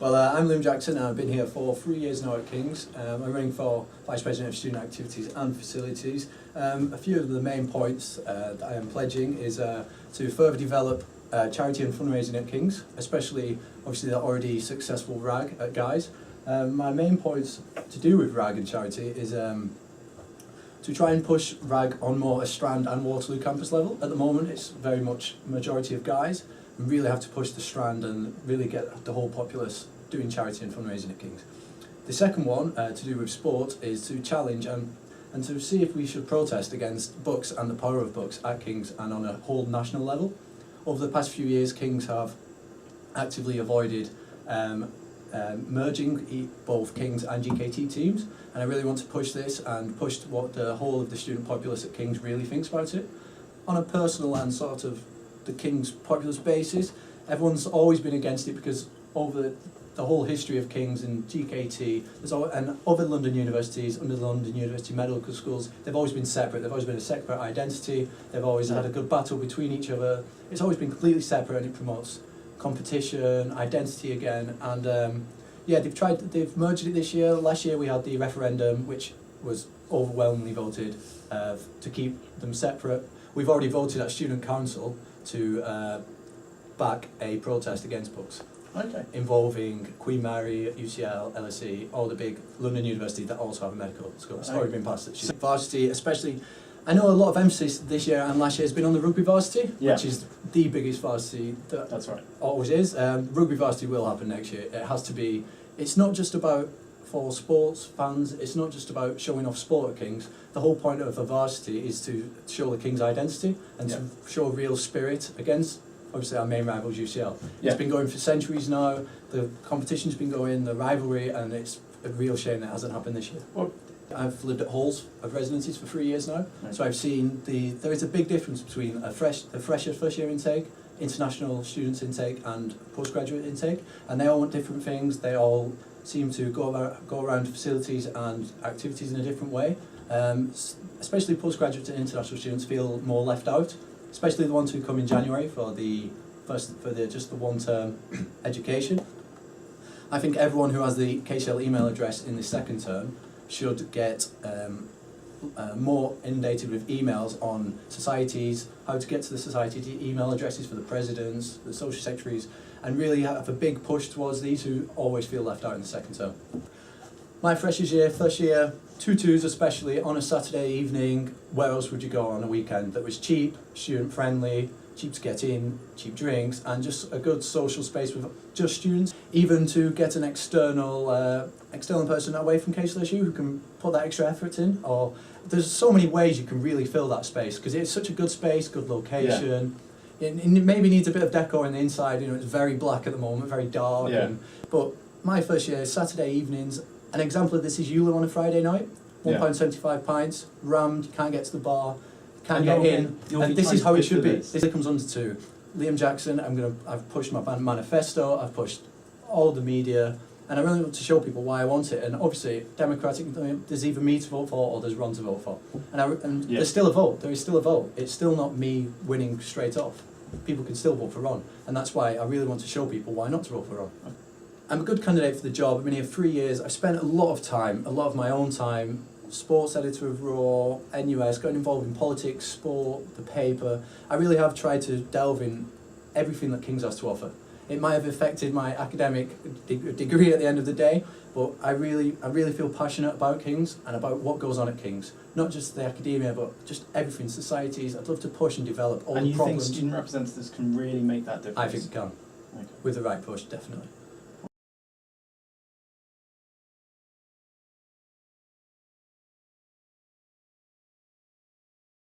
Well, I'm Liam Jackson and I've been here for 3 years now at King's. I'm running for Vice President of Student Activities and Facilities. A few of the main points that I am pledging is to further develop charity and fundraising at King's, especially obviously the already successful RAG at Guy's. My main points to do with RAG and charity is to try and push RAG on more a Strand and Waterloo campus level. At the moment it's very much majority of Guy's. We really have to push the Strand and really get the whole populace doing charity and fundraising at King's. The second one, to do with sport, is to challenge and to see if we should protest against books and the power of books at King's and on a whole national level. Over the past few years, King's have actively avoided merging both King's and GKT teams, and I really want to push this and push what the whole of the student populace at King's really thinks about it. On a personal and sort of the King's populace basis, everyone's always been against it because over the whole history of King's and GKT and other London universities, under the London University Medical Schools, they've always been separate. They've always been a separate identity. They've always had a good battle between each other. It's always been completely separate, and it promotes competition, identity again. And yeah, they've merged it this year. Last year we had the referendum, which was overwhelmingly voted to keep them separate. We've already voted at Student Council to back a protest against books. Okay. Involving Queen Mary, UCL, LSE, all the big London universities that also have a medical school. It's already been passed this year. Varsity, especially, I know a lot of emphasis this year and last year has been on the rugby varsity, which is the biggest varsity that That's right. always is. Rugby varsity will happen next year. It has to be. It's not just about for sports fans. It's not just about showing off sport at King's. The whole point of a varsity is to show the King's identity and to show real spirit against, obviously, our main rivals, UCL. It's been going for centuries now. The competition's been going, the rivalry, and it's a real shame that hasn't happened this year. Well, I've lived at halls of residencies for 3 years now, so I've seen there is a big difference between the fresher first year intake, international students intake, and postgraduate intake, and they all want different things. They all seem to go around facilities and activities in a different way. Especially postgraduate and international students feel more left out, especially the ones who come in January for just the one-term education. I think everyone who has the KCL email address in the second term should get more inundated with emails on societies, how to get to the society email addresses for the presidents, the social secretaries, and really have a big push towards these who always feel left out in the second term. My freshers year, first year, 2-2s especially, on a Saturday evening, where else would you go on a weekend that was cheap, student friendly, cheap to get in, cheap drinks, and just a good social space with just students. Even to get an external person away from KCLSU who can put that extra effort in. Or there's so many ways you can really fill that space because it's such a good space, good location. It maybe needs a bit of decor on the inside. You know, it's very black at the moment, very dark. But my first year, Saturday evenings. An example of this is ULO on a Friday night. £1.75 pints, rammed, you can't get to the bar, can't get in, and this is how it should be. This comes under to Liam Jackson. I've pushed my manifesto, I've pushed all the media, and I really want to show people why I want it. And obviously, democratic, there's either me to vote for or there's Ron to vote for. And there's still a vote. There is still a vote. It's still not me winning straight off. People can still vote for Ron, and that's why I really want to show people why not to vote for Ron. I'm a good candidate for the job. I've been here 3 years. I've spent a lot of my own time, sports editor of Raw, NUS, getting involved in politics, sport, the paper. I really have tried to delve in everything that King's has to offer. It might have affected my academic degree at the end of the day, but I really feel passionate about King's and about what goes on at King's. Not just the academia, but just everything, societies. I'd love to push and develop all the problems. And you think student representatives can really make that difference? I think it can. With the right push, definitely.